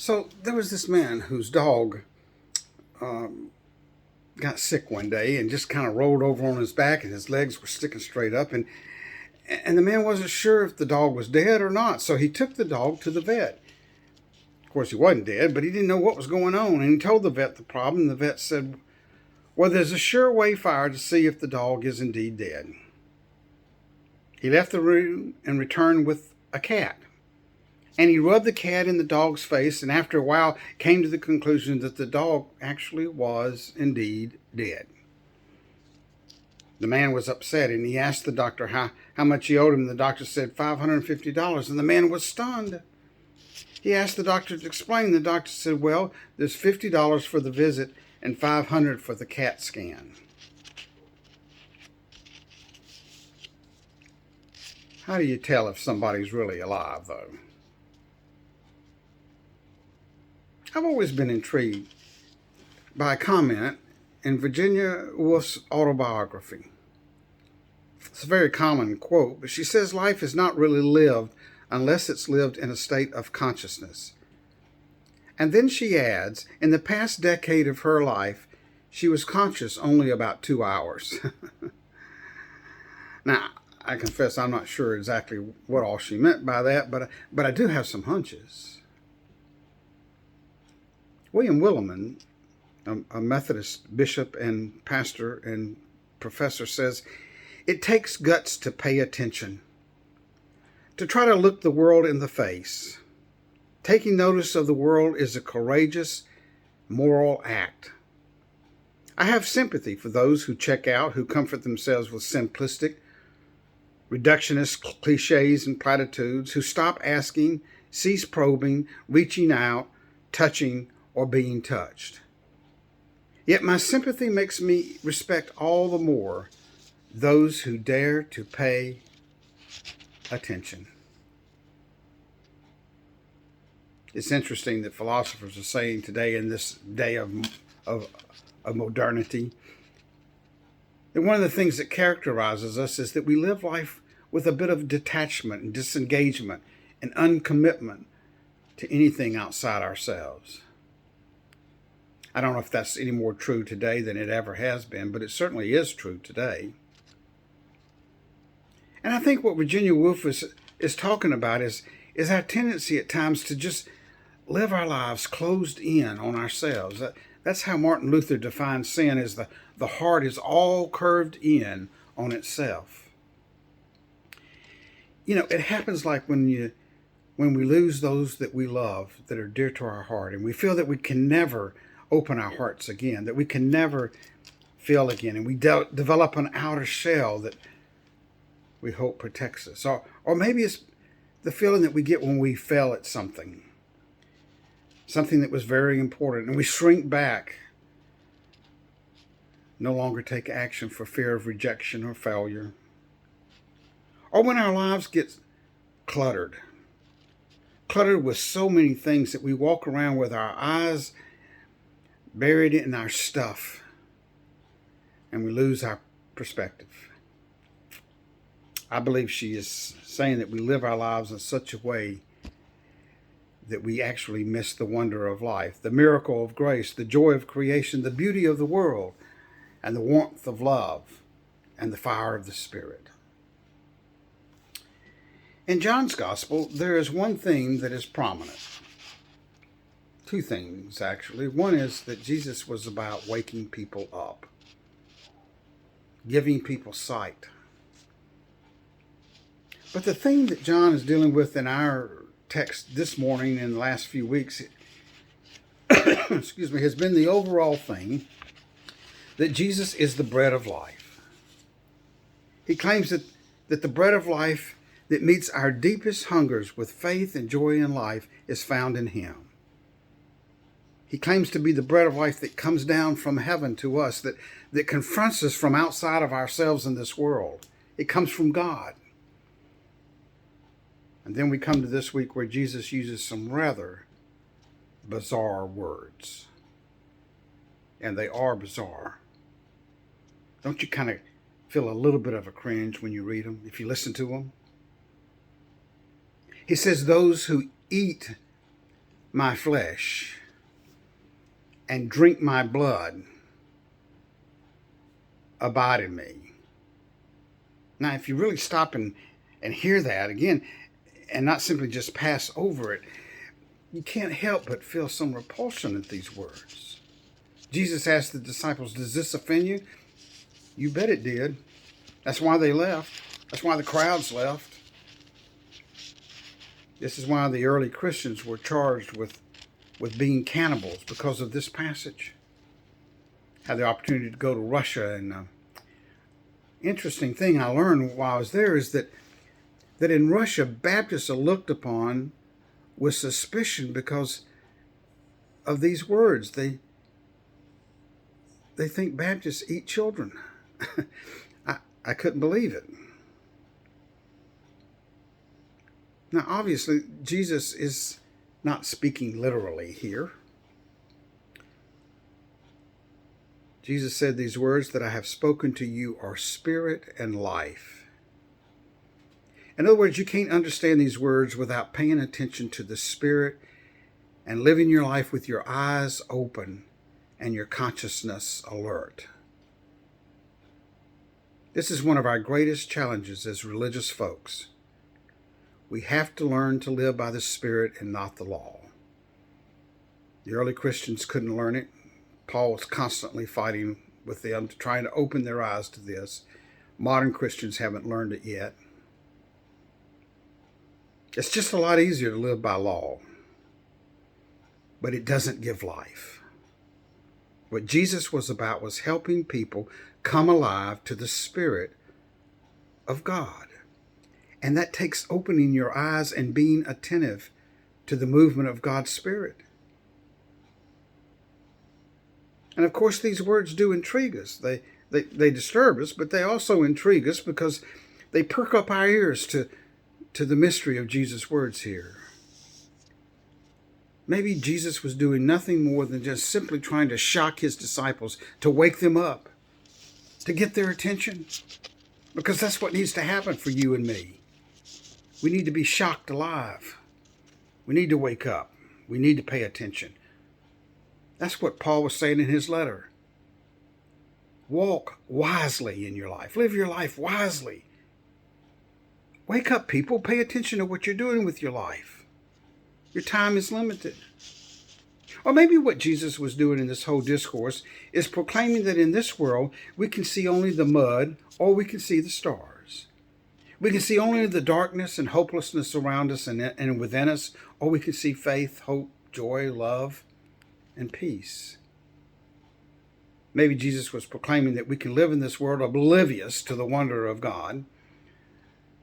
So there was this man whose dog um, got sick one day and just kind of rolled over on his back, and his legs were sticking straight up, and the man wasn't sure if the dog was dead or not. So he took the dog to the vet. Of course, he wasn't dead, but he didn't know what was going on, and he told the vet the problem. And the vet said, "Well, there's a sure way for to see if the dog is indeed dead." He left the room and returned with a cat. And he rubbed the cat in the dog's face, and after a while came to the conclusion that the dog actually was indeed dead. The man was upset, and he asked the doctor how much he owed him. The doctor said $550, and the man was stunned. He asked the doctor to explain. The doctor said, "Well, there's $50 for the visit and $500 for the CAT scan." How do you tell if somebody's really alive, though? I've always been intrigued by a comment in Virginia Woolf's autobiography. It's a very common quote, but she says life is not really lived unless it's lived in a state of consciousness. And then she adds, in the past decade of her life, she was conscious only about 2 hours. Now, I confess I'm not sure exactly what all she meant by that, but I do have some hunches. William Willimon, a Methodist bishop and pastor and professor, says, "It takes guts to pay attention, to try to look the world in the face. Taking notice of the world is a courageous, moral act. I have sympathy for those who check out, who comfort themselves with simplistic, reductionist cliches and platitudes, who stop asking, cease probing, reaching out, touching, or being touched. Yet my sympathy makes me respect all the more those who dare to pay attention." It's interesting that philosophers are saying today, in this day of modernity, that one of the things that characterizes us is that we live life with a bit of detachment and disengagement and uncommitment to anything outside ourselves. I don't know if that's any more true today than it ever has been, but it certainly is true today. And I think what Virginia Woolf is talking about is our tendency at times to just live our lives closed in on ourselves. That's how Martin Luther defined sin, as the heart is all curved in on itself. You know, it happens like when we lose those that we love, that are dear to our heart, and we feel that we can never open our hearts again, that we can never feel again, and we develop an outer shell that we hope protects us. Or maybe it's the feeling that we get when we fail at something that was very important, and we shrink back, no longer take action for fear of rejection or failure. Or when our lives get cluttered with so many things that we walk around with our eyes buried in our stuff, and we lose our perspective. I believe she is saying that we live our lives in such a way that we actually miss the wonder of life, the miracle of grace, the joy of creation, the beauty of the world, and the warmth of love, and the fire of the Spirit. In John's Gospel, there is one theme that is prominent. Two things, actually. One is that Jesus was about waking people up, giving people sight. But the theme that John is dealing with in our text this morning and the last few weeks has been the overall thing that Jesus is the bread of life. He claims that the bread of life that meets our deepest hungers with faith and joy in life is found in him. He claims to be the bread of life that comes down from heaven to us, that confronts us from outside of ourselves in this world. It comes from God. And then we come to this week where Jesus uses some rather bizarre words. And they are bizarre. Don't you kind of feel a little bit of a cringe when you read them, if you listen to them? He says those who eat my flesh and drink my blood, abide in me. Now, if you really stop and hear that again, and not simply just pass over it, you can't help but feel some repulsion at these words. Jesus asked the disciples, does this offend you? You bet it did. That's why they left. That's why the crowds left. This is why the early Christians were charged with being cannibals, because of this passage. Had the opportunity to go to Russia, and interesting thing I learned while I was there is that in Russia, Baptists are looked upon with suspicion because of these words. They think Baptists eat children. I couldn't believe it. Now, obviously, Jesus is not speaking literally here. Jesus said these words that I have spoken to you are spirit and life. In other words, you can't understand these words without paying attention to the Spirit and living your life with your eyes open and your consciousness alert. This is one of our greatest challenges as religious folks. We have to learn to live by the Spirit and not the law. The early Christians couldn't learn it. Paul was constantly fighting with them, trying to open their eyes to this. Modern Christians haven't learned it yet. It's just a lot easier to live by law, but it doesn't give life. What Jesus was about was helping people come alive to the Spirit of God. And that takes opening your eyes and being attentive to the movement of God's Spirit. And of course, these words do intrigue us. They disturb us, but they also intrigue us because they perk up our ears to the mystery of Jesus' words here. Maybe Jesus was doing nothing more than just simply trying to shock his disciples, to wake them up, to get their attention, because that's what needs to happen for you and me. We need to be shocked alive. We need to wake up. We need to pay attention. That's what Paul was saying in his letter. Walk wisely in your life. Live your life wisely. Wake up, people. Pay attention to what you're doing with your life. Your time is limited. Or maybe what Jesus was doing in this whole discourse is proclaiming that in this world we can see only the mud, or we can see the stars. We can see only the darkness and hopelessness around us and within us, or we can see faith, hope, joy, love, and peace. Maybe Jesus was proclaiming that we can live in this world oblivious to the wonder of God,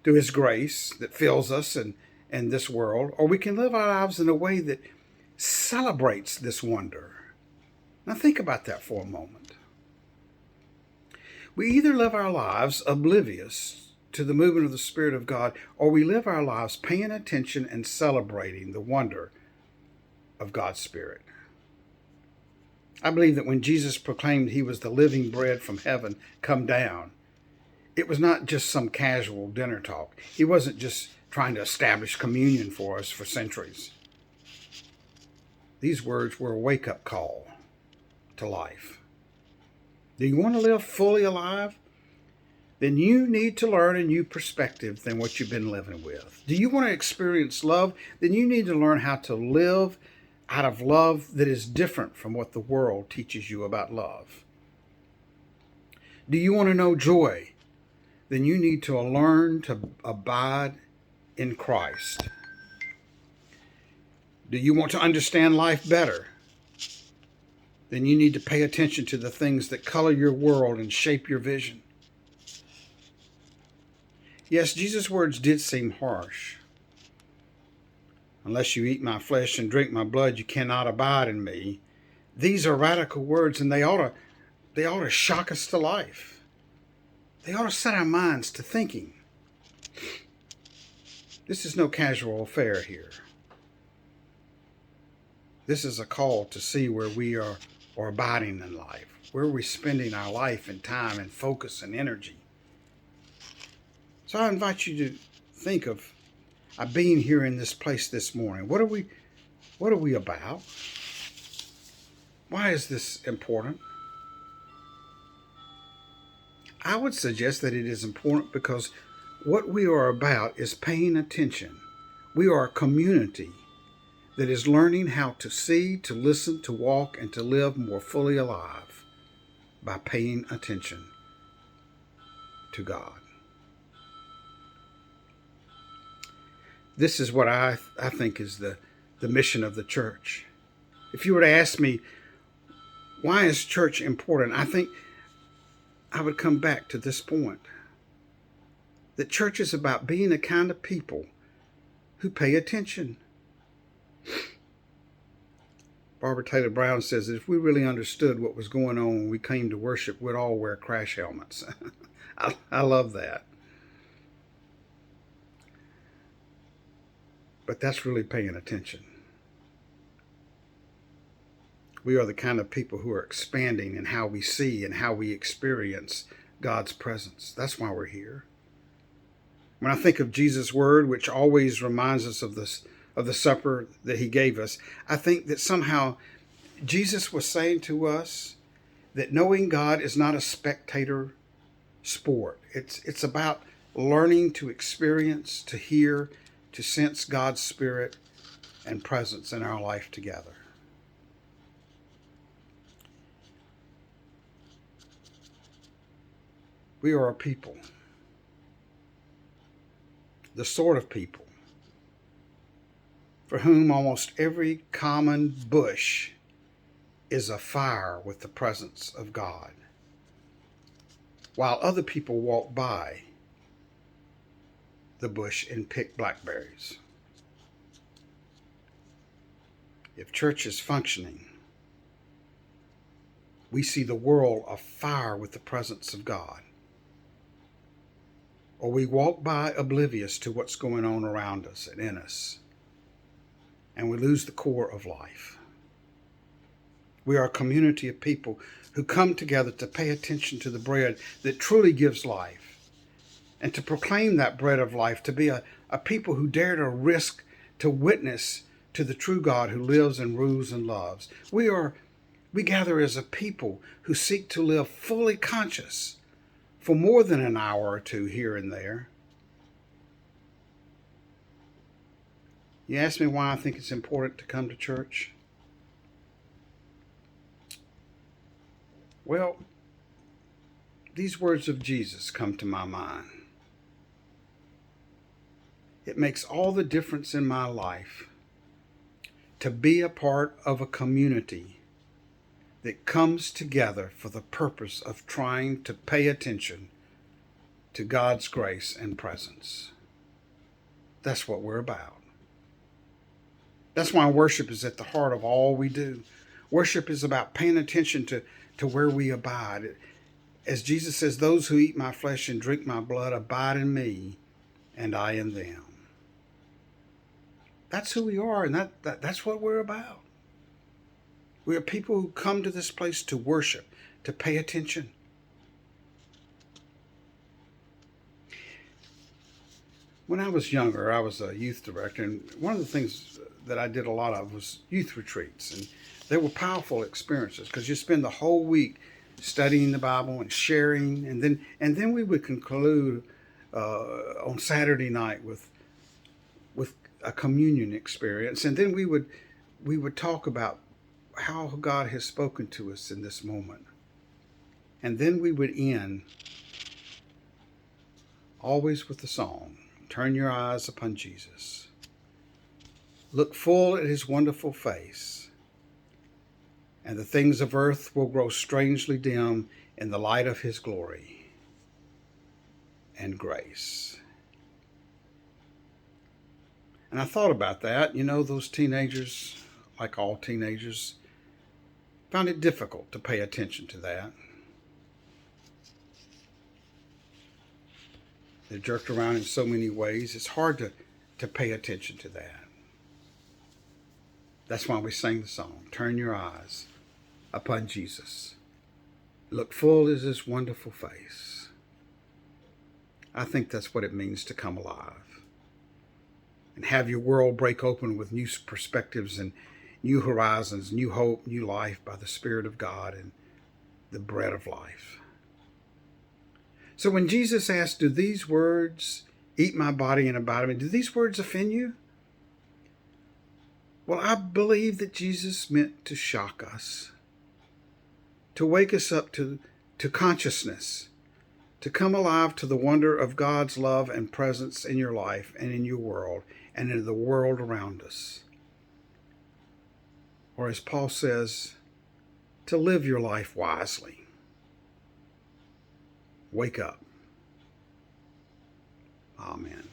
to his grace that fills us and this world, or we can live our lives in a way that celebrates this wonder. Now think about that for a moment. We either live our lives oblivious to the movement of the Spirit of God, or we live our lives paying attention and celebrating the wonder of God's Spirit. I believe that when Jesus proclaimed he was the living bread from heaven come down, it was not just some casual dinner talk. He wasn't just trying to establish communion for us for centuries. These words were a wake-up call to life. Do you want to live fully alive? Then you need to learn a new perspective than what you've been living with. Do you want to experience love? Then you need to learn how to live out of love that is different from what the world teaches you about love. Do you want to know joy? Then you need to learn to abide in Christ. Do you want to understand life better? Then you need to pay attention to the things that color your world and shape your vision. Yes, Jesus' words did seem harsh. Unless you eat my flesh and drink my blood, you cannot abide in me. These are radical words, and they ought to shock us to life. They ought to set our minds to thinking. This is no casual affair here. This is a call to see where we are abiding in life. Where are we spending our life and time and focus and energy? So I invite you to think of being here in this place this morning. What are we What are we about? Why is this important? I would suggest that it is important because what we are about is paying attention. We are a community that is learning how to see, to listen, to walk, and to live more fully alive by paying attention to God. This is what I think is the mission of the church. If you were to ask me, why is church important? I think I would come back to this point. That church is about being a kind of people who pay attention. Barbara Taylor Brown says that if we really understood what was going on when we came to worship, we'd all wear crash helmets. I love that. But that's really paying attention. We are the kind of people who are expanding in how we see and how we experience God's presence. That's why we're here. When I think of Jesus' word, which always reminds us of the supper that he gave us, I think that somehow Jesus was saying to us that knowing God is not a spectator sport. It's about learning to experience, to hear, to sense God's Spirit and presence in our life together. We are a people, the sort of people for whom almost every common bush is afire with the presence of God, while other people walk by the bush and pick blackberries. If church is functioning, we see the world afire with the presence of God. Or we walk by oblivious to what's going on around us and in us, and we lose the core of life. We are a community of people who come together to pay attention to the bread that truly gives life, and to proclaim that bread of life, to be a people who dare to risk to witness to the true God who lives and rules and loves. We gather as a people who seek to live fully conscious for more than an hour or two here and there. You ask me why I think it's important to come to church? Well, these words of Jesus come to my mind. It makes all the difference in my life to be a part of a community that comes together for the purpose of trying to pay attention to God's grace and presence. That's what we're about. That's why worship is at the heart of all we do. Worship is about paying attention to where we abide. As Jesus says, those who eat my flesh and drink my blood abide in me, and I in them. That's who we are, and that's what we're about. We are people who come to this place to worship, to pay attention. When I was younger, I was a youth director, and one of the things that I did a lot of was youth retreats. And they were powerful experiences because you spend the whole week studying the Bible and sharing, and then we would conclude on Saturday night with a communion experience, and then we would talk about how God has spoken to us in this moment. And then we would end always with the song, "Turn your eyes upon Jesus. Look full at his wonderful face, and the things of earth will grow strangely dim in the light of his glory and grace." And I thought about that. Those teenagers, like all teenagers, found it difficult to pay attention to that. They're jerked around in so many ways. It's hard to pay attention to that. That's why we sing the song, "Turn your eyes upon Jesus. Look full at his wonderful face." I think that's what it means to come alive. And have your world break open with new perspectives and new horizons, new hope, new life by the Spirit of God and the bread of life. So when Jesus asked, do these words, eat my body and abide in me, do these words offend you? Well, I believe that Jesus meant to shock us, to wake us up to consciousness, to come alive to the wonder of God's love and presence in your life and in your world and in the world around us. Or as Paul says, to live your life wisely. Wake up. Amen.